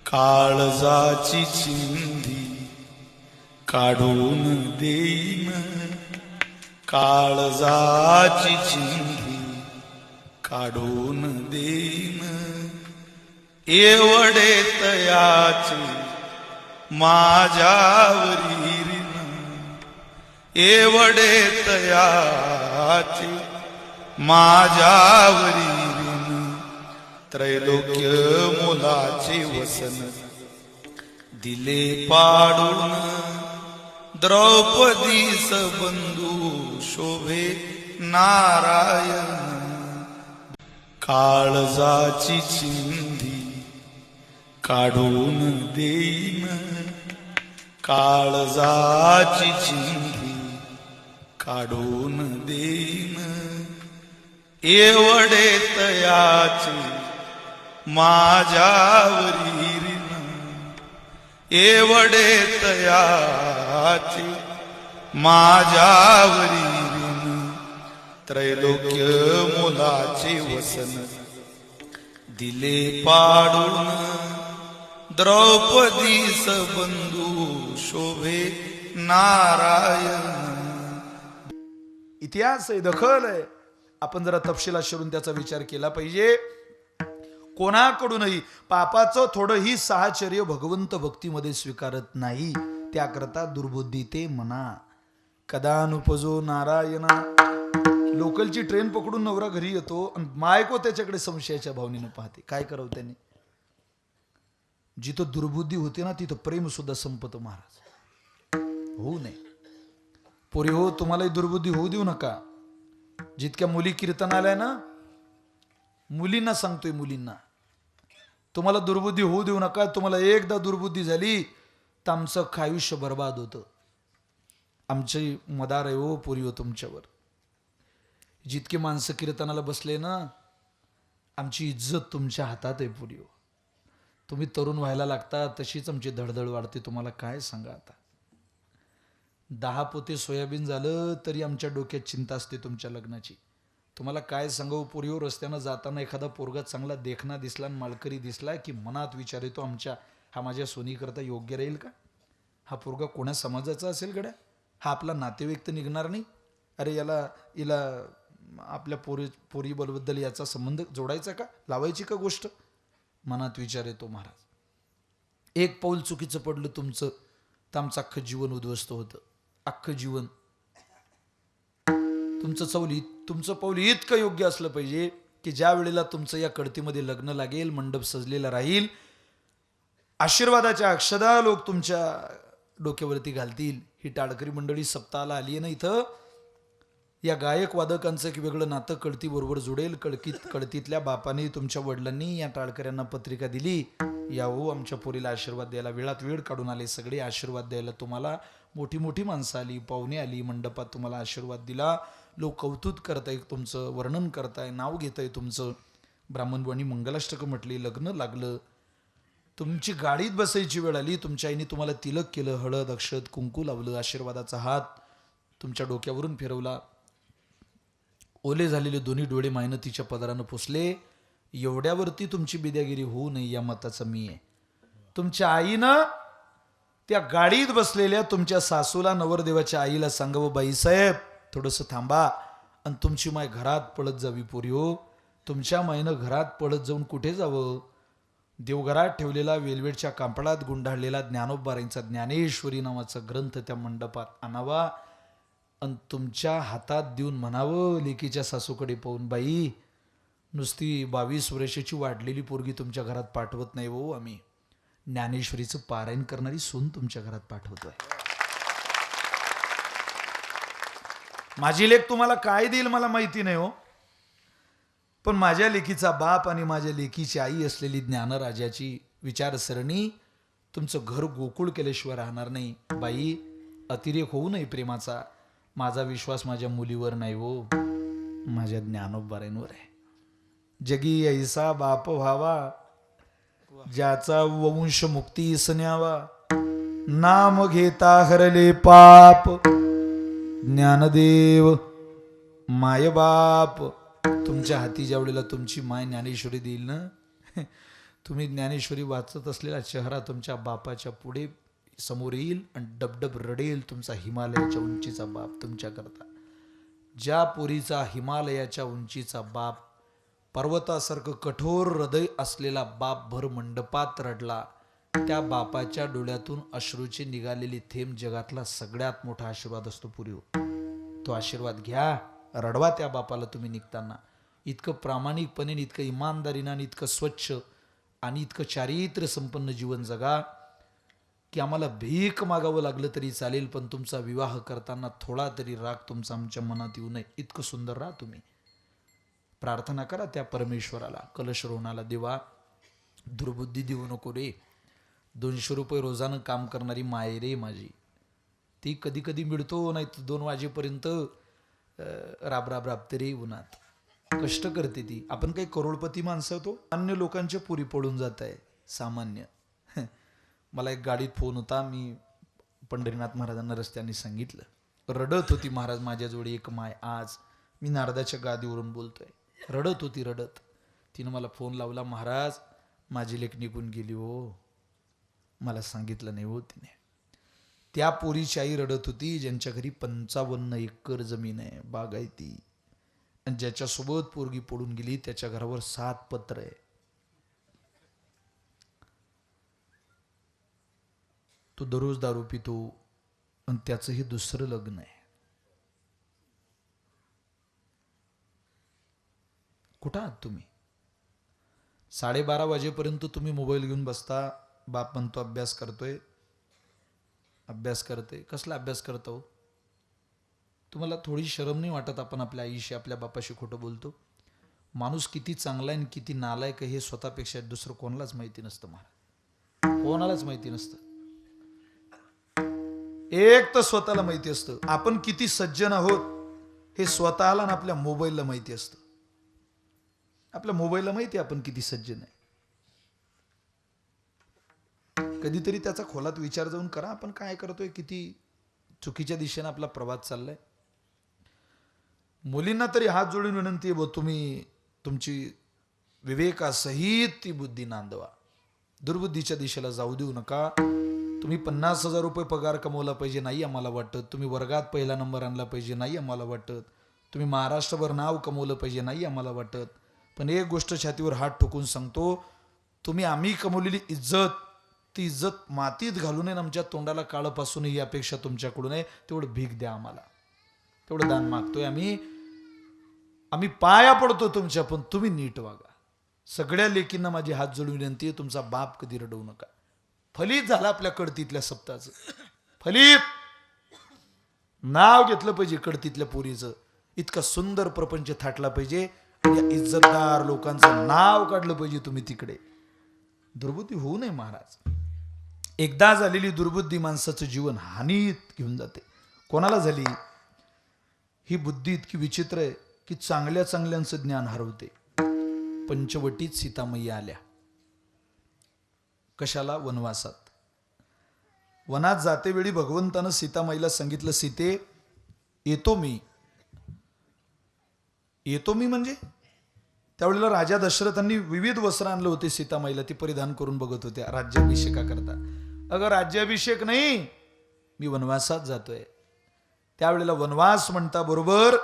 काळजाची चिंधी काढून देईन, काळजाची चिंधी काढून देईन, एवढे तयाचे माझ्यावरी ऋण, एवढे तयाचे माझ्यावरी ऋण, त्रैलोक्य मुलाचे वसन दिले पाडून, द्रौपदीस बंधू शोभे नारायण, काळजाची चिंधी काढून देईन, काळजाची चिंधी काढून देईन, एवढे तयाचे माझ्यावरी ऋण, एवढे तयाचे माझ्यावरी ऋण, त्रैलोक्य मुलाचे वसन दिले पाडून, द्रौपदीस बंधू शोभे नारायण. इतिहास आहे, दखल आहे. आपण जरा तपशिलात शिरून त्याचा विचार केला पाहिजे. कोणाकडूनही पापाचं थोडंही साहचर्य भगवंत भक्तीमध्ये स्वीकारत नाही. त्याकरता दुर्बुद्धी ते म्हणा. कदानुपजो नारायणा. लोकलची ट्रेन पकडून नवरा घरी येतो आणि मायको त्याच्याकडे संशयाच्या भावनेनं पाहते. काय करावं त्याने? जिथं दुर्बुद्धी होते ना तिथं प्रेम सुद्धा संपतं महाराज. होऊ नये. पोरी हो, तुम्हालाही दुर्बुद्धी होऊ देऊ नका. जितक्या मुली कीर्तनालय ना, मुलींना सांगतोय, मुलींना तुम्हाला दुर्बुद्धी होऊ देऊ नका. तुम्हाला एकदा दुर्बुद्धी झाली तर आमचं आयुष्य बर्बाद होतं. आमची मदार आहे हो पोरी हो तुमच्यावर. जितके माणसं कीर्तनाला बसले ना, आमची इज्जत तुमच्या हातात आहे पोरी हो. तुम्ही तरुण व्हायला लागता तशीच आमची धडधड वाढते. तुम्हाला काय सांगा आता. 10 पोते सोयाबीन झालं तरी आमच्या डोक्यात चिंता असते तुमच्या लग्नाची. तुम्हाला काय सांगावं पोरीवर, रस्त्यानं जाताना एखादा पोरगा चांगला देखना दिसला आणि मालकरी दिसला की मनात विचार येतो, आमच्या हा माझ्या सोनीकरता योग्य राहील का? हा पोरगा कोणा समाजाचा असेल गड्या? हा आपला नातेवाईक तर निघणार नाही. अरे हिला आपल्या पोरीबद्दल याचा संबंध जोडायचा का, लावायची का गोष्ट? मनात विचार येतो महाराज. एक पाऊल चुकीचं पडलं तुमचं तर आमचं अख्खं जीवन उद्ध्वस्त होतं. अख्खं जीवन. तुमचं पाऊल इतकं योग्य असलं पाहिजे की ज्या वेळेला तुमचं या कडतीमध्ये लग्न लागेल, मंडप सजलेला राहील, आशीर्वादाच्या अक्षदा लोक तुमच्या डोक्यावरती घालतील. ही टाळकरी मंडळी सप्ताहाला आली आहे ना इथं, या गायक वादकांचं एक वेगळं नातं कळती बरोबर जुडेल. कळतीतल्या बापाने, तुमच्या वडिलांनी या टाळकऱ्यांना पत्रिका दिली, या हो आमच्या पोरीला आशीर्वाद द्यायला. वेळात वेळ काढून आले सगळे आशीर्वाद द्यायला. तुम्हाला मोठी मोठी माणसं आली, पाहुणे आली, मंडपात तुम्हाला आशीर्वाद दिला. लोक कौतुक करताय, तुमचं वर्णन करताय, नाव घेताय तुमचं. ब्राह्मणवाणी मंगलाष्टक म्हटली, लग्न लागलं. तुमची गाडीत बसायची वेळ आली, तुमच्या आईने तुम्हाला तिलक केलं, हळद अक्षत कुंकू लावलं, आशीर्वादाचा हात तुमच्या डोक्यावरून फिरवला. ओले झालेले दोन्ही डोळे मेहनतीच्या पदरानं पुसले. एवढ्यावरती तुमची बिद्यागिरी होऊ नये या मताचा मी आहे. तुमच्या आईनं त्या गाडीत बसलेल्या तुमच्या सासूला, नवरदेवाच्या आईला सांगावं, बाईसाहेब थोडंसं थांबा, आणि तुमची माय घरात पळत जावी पोरी हो. तुमच्या मायनं घरात पळत जाऊन कुठे जावं? देवघरात ठेवलेला वेलवेटच्या कापडात गुंडाळलेला ज्ञानोबारांचा ज्ञानेश्वरी नावाचा ग्रंथ त्या मंडपात आणावा आणि तुमच्या हातात देऊन म्हणावं लेकीच्या सासूकडे पाहून, बाई नुसती 22 वर्षाची वाढलेली पोरगी तुमच्या घरात पाठवत नाही हो, आम्ही ज्ञानेश्वरीचं पारायण करणारी सून तुमच्या घरात पाठवतोय. माझी लेक तुम्हाला काय देईल मला माहिती नाही हो, पण माझ्या लेकीचा बाप आणि माझ्या लेकीची आई असलेली ज्ञानराजाची विचारसरणी तुमचं घर गोकुळ केल्याशिवाय राहणार नाही. बाई अतिरेक होऊ नये प्रेमाचा. माझा विश्वास माझ्या मुलीवर नाही हो, माझ्या ज्ञानोबारांवर आहे. जगी ऐसा बाप व्हावा ज्याचा वंश मुक्ती न्यावा, नाम घेता हरले पाप, ज्ञानदेव मायबाप. तुमच्या हाती ज्या वेळेला तुमची माय ज्ञानेश्वरी देईल ना, तुम्ही ज्ञानेश्वरी वाचत असलेला चेहरा तुमच्या बापाच्या पुढे समोर येईल आणि डबडब रडेल तुमचा हिमालयाच्या उंचीचा बाप तुमच्याकरता. ज्या पोरीचा हिमालयाच्या उंचीचा बाप, पर्वतासारखं कठोर हृदय असलेला बाप भर मंडपात रडला, त्या बापाच्या डोळ्यातून अश्रूचे निघालेले थेंब जगातला सगळ्यात मोठा आशीर्वाद असतो पुरीव. तो आशीर्वाद घ्या, रडवा त्या बापाला तुम्ही निघताना. इतकं प्रामाणिकपणे, इतकं इमानदारीनं आणि इतकं स्वच्छ आणि इतकं चारित्र्य संपन्न जीवन जगा की आम्हाला भीक मागावं लागलं तरी चालेल, पण तुमचा विवाह करताना थोडा तरी राग तुमचा आमच्या मनात येऊ नये. इतकं सुंदर राहा तुम्ही. प्रार्थना करा त्या परमेश्वराला, कलश रोवणाला, देवा दुर्बुद्धी देऊ नको रे. 200 रुपये रोजानं काम करणारी माय रे माझी, ती कधी कधी मिळतो, नाही तर 2 वाजेपर्यंत राबते रे उन्हात, कष्ट करते ती. आपण काही करोडपती माणसं होतो, अन्य लोकांच्या पुरी पडून जात आहे सामान्य. मला एक गाडीत फोन होता, मी पंढरीनाथ महाराजांना रस्त्याने सांगितलं, रडत होती महाराज माझ्याजवळ एक माय. आज मी नारदाच्या गादीवरून बोलतोय, रडत होती रडत. तिनं मला फोन लावला, महाराज माझी लेक निघून गेली हो. मला सांगितलं नाही हो तिने. त्या पोरीची आई रडत होती ज्यांच्या घरी 55 एकर जमीन आहे, बागायती, आणि ज्याच्यासोबत पोरगी पडून गेली त्याच्या घरावर 7 पत्र आहे. तो दररोज दारू पितो आणि त्याचं हे दुसरं लग्न आहे. कुठं आहात तुम्ही? 12:30 वाजेपर्यंत तुम्ही मोबाईल घेऊन बसता. बाप म्हणतो अभ्यास करतोय, अभ्यास करते. कसला अभ्यास करतो? तुम्हाला थोडी शरम नाही वाटत आपण आपल्या आईशी, आपल्या बापाशी खोटं बोलतो? माणूस किती चांगला आहे आणि किती नालायक आहे हे स्वतःपेक्षा दुसरं कोणालाच माहिती नसतं महाराज, कोणालाच माहिती नसतं. एक तर स्वतःला माहिती असतं आपण किती सज्जन आहोत, हे स्वतःला आणि आपल्या मोबाईलला माहिती असतं. आपल्या मोबाईलला माहिती आहे आपण किती सज्जन आहे. कधीतरी त्याचा खोलात विचार जाऊन करा, आपण काय करतोय, किती चुकीच्या दिशेने आपला प्रवास चाललाय. मुलींना तरी हात जोडून विनंती आहे, तुम्ही तुमची विवेकासहित ती बुद्धी नांदवा, दुर्बुद्धीच्या दिशेला जाऊ देऊ नका. तुम्ही 50,000 रुपये पगार कमवला पाहिजे नाही आम्हाला वाटत, तुम्ही वर्गात पहिला नंबर आणला पाहिजे नाही आम्हाला वाटत, तुम्ही महाराष्ट्रभर नाव कमवलं पाहिजे नाही आम्हाला वाटत. पण एक गोष्ट छातीवर हात ठोकून सांगतो, तुम्ही आम्ही कमवलेली इज्जत, ती इज्जत मातीत घालू नये, आमच्या तोंडाला काळं पासून ही अपेक्षा तुमच्याकडून आहे. तेवढं भीक द्या आम्हाला, तेवढं दान मागतोय आम्ही पाया पडतो तुमच्या, पण तुम्ही नीट वागा. सगळ्या लेकींना माझी हात जोडून विनंती आहे, तुमचा बाप कधी रडवू नका. फलित झाला आपल्या कडतीतल्या सप्ताहाचं, फलित नाव घेतलं पाहिजे कडतीतल्या पोरीचं. इतका सुंदर प्रपंच थाटला पाहिजे, या इज्जतदार लोकांचं नाव काढलं पाहिजे तुम्ही तिकडे. दुर्बुद्धी होऊ नये महाराज. एकदा झालेली दुर्बुद्धी माणसाचं जीवन हानीत घेऊन जाते. कोणाला झाली? ही बुद्धी इतकी विचित्र आहे की चांगल्या चांगल्यांचं ज्ञान हरवते. पंचवटीत सीतामय्या आल्या. कशाला? वनवासात. वनात जातेवेळी भगवंतानं सीतामाईला सांगितलं, सीते येतो मी. येतो मी म्हणजे त्यावेळेला राजा दशरथांनी विविध वस्त्र आणलं होते सीतामाईला, ती परिधान करून बघत होत्या राज्याभिषेकाकरता. अगं राज्याभिषेक नाही, मी वनवासात जातोय. त्यावेळेला वनवास म्हणता बरोबर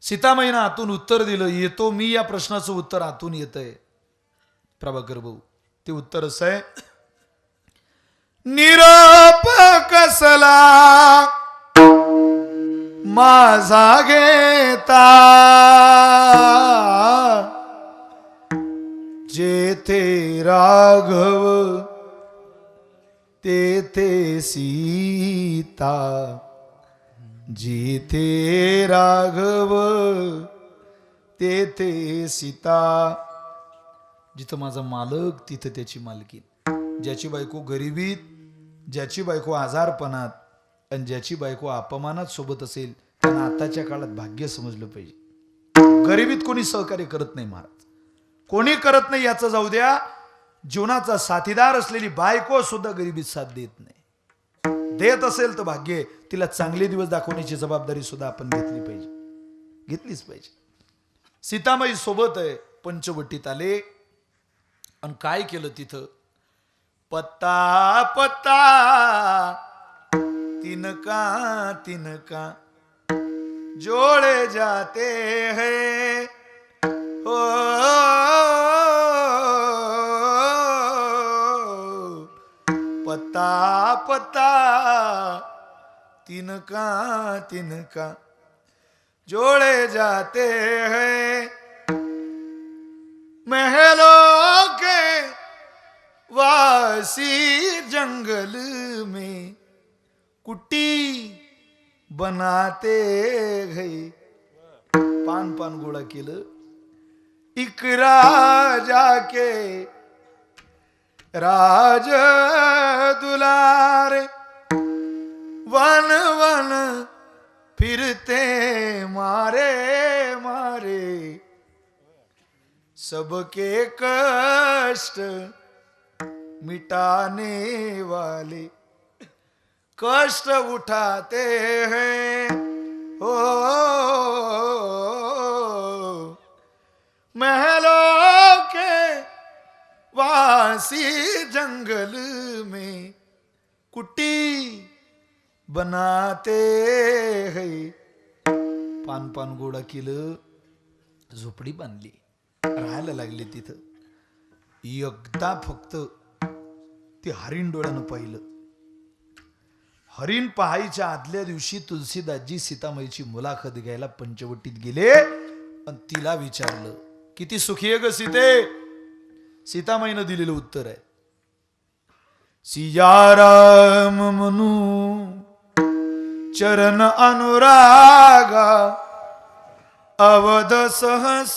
सीतामाईनं आतून उत्तर दिलं, येतो मी या प्रश्नाचं उत्तर आतून येतंय प्रभाकर भाऊ. ते उत्तर असं आहे, निरोप कसला माझा घेता, जेथे राघव तेथे सीता, जिथे राघव तेथे सीता. जिथं माझा मालक तिथं त्याची मालकीन. ज्याची बायको गरिबीत, ज्याची बायको आजारपणात आणि ज्याची बायको अपमानात सोबत असेल त्यांना आताच्या काळात भाग्य समजलं पाहिजे. गरिबीत कोणी सहकार्य करत नाही महाराज, कोणी करत नाही याचं जाऊ द्या, जीवनाचा साथीदार असलेली बायको सुद्धा गरिबीत साथ देत नाही. देत असेल तर भाग्य, तिला चांगले दिवस दाखवण्याची जबाबदारी सुद्धा आपण घेतली पाहिजे, घेतलीच पाहिजे. सीतामाई सोबत आहे, पंचवटीत आले. आणि काय केलं तिथं? पत्ता पत्ता तिनका तिनका जोड़े जाते हैं हो, पत्ता पत्ता तिनका तिनका जोड़े जाते हैं महलों के वासी जंगल में कुट्टी बनाते गए. पान पान गोळा केलं. एक राजा के राज दुलारे वन वन फिरते मारे मारे सबके कष्ट मिटाने वाले कष्ट उठाते हैं हो, महलों के वासी जंगल में कुट्टी बनाते हैं. पान पान गोळा केलं, झोपडी बांधली, राहायला लागले तिथं. एकदा फक्त ते हरिण डोळ्यानं पाहिलं. हरिण पहायच्या आदल्या दिवशी तुलसीदासजी सीतामाईची मुलाखत घ्यायला पंचवटीत गेले आणि तिला विचारलं, किती सुखी आहे ग सीते? सीतामाईनं दिलेलं उत्तर आहे, सियाराम म्हणू चरण अनुरागा अवध सहस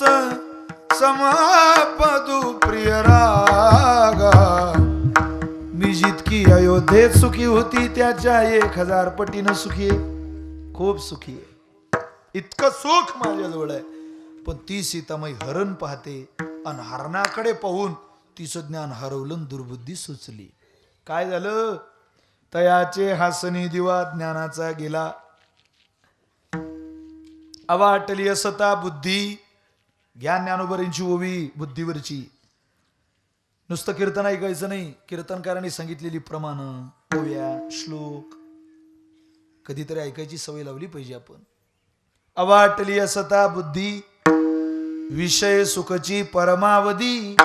समापदू प्रिय रागा. मी जितकी अयोध्येत सुखी होती त्याच्या 1000 पटीनं सुखी आहे, खूप सुखी आहे. इतकं सुख माझ्याजवळ आहे. पण ती सीतामाई हरण पाहते आणि हरणाकडे पाहून तिचं ज्ञान हरवलं, दुर्बुद्धी सुचली. काय झालं? तयाचे हासनी दिवा ज्ञानाचा गेला. अवाटली असता बुद्धी. ज्ञान ज्ञानोबरींची ओवी बुद्धीवरची. नुसतं कीर्तन ऐकायचं नाही, कीर्तनकारांनी सांगितलेली प्रमाण, ओव्या, श्लोक कधीतरी ऐकायची सवय लावली पाहिजे आपण. अवाटली असता बुद्धी विषय सुखची परमावधी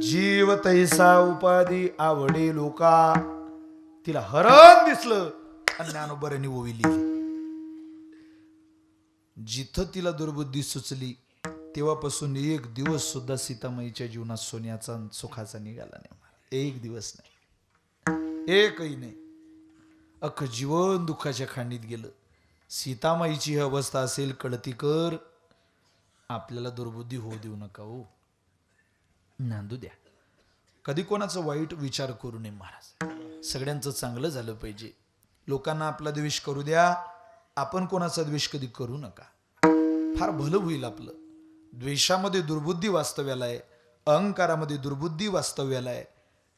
जीव तैसा उपाधी आवडे लोका. तिला हरण दिसलं आणि ज्ञानोबरांनी ओवी लिहिली. जिथं तिला दुर्बुद्धी सुचली तेव्हापासून एक दिवस सुद्धा सीतामाईच्या जीवनात सोन्याचा सुखाचा निघाला नाही. एक दिवस नाही, एकही नाही. अख्खं जीवन दुःखाच्या खांडीत गेलं. सीतामाईची ही अवस्था असेल कळतीकर, आपल्याला दुर्बुद्धी होऊ देऊ नका हो, नांदू द्या. कधी कोणाचा वाईट विचार करू नये महाराज. सगळ्यांचं चांगलं झालं पाहिजे. लोकांना आपला द्वेष करू द्या, आपण कोणाचा द्वेष कधी करू नका. फार भलं होईल आपलं. द्वेषामध्ये दुर्बुद्धी वास्तव्याला आहे, अहंकारामध्ये दुर्बुद्धी वास्तव्याला आहे.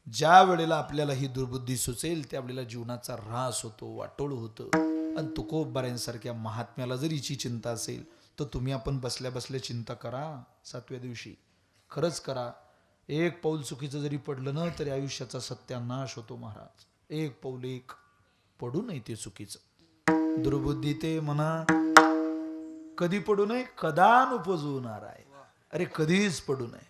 ज्या वेळेला आपल्याला ही दुर्बुद्धी सुचेल त्यावेळेला जीवनाचा ऱ्हास होतो, वाटोळ होतं. आणि तुकोबारांसारख्या महात्म्याला जर हिची चिंता असेल तर तुम्ही आपण बसल्या बसल्या चिंता करा. 7व्या दिवशी खरंच करा. एक पाऊल चुकीचं जरी पडलं ना तरी आयुष्याचा सत्यानाश होतो महाराज. एक पाऊल एक पडू नये ते चुकीचं. दुर्बुद्धी ते म्हणा कधी पडू नये, कदा उपजवणार आहे. अरे कधीच पडू नये.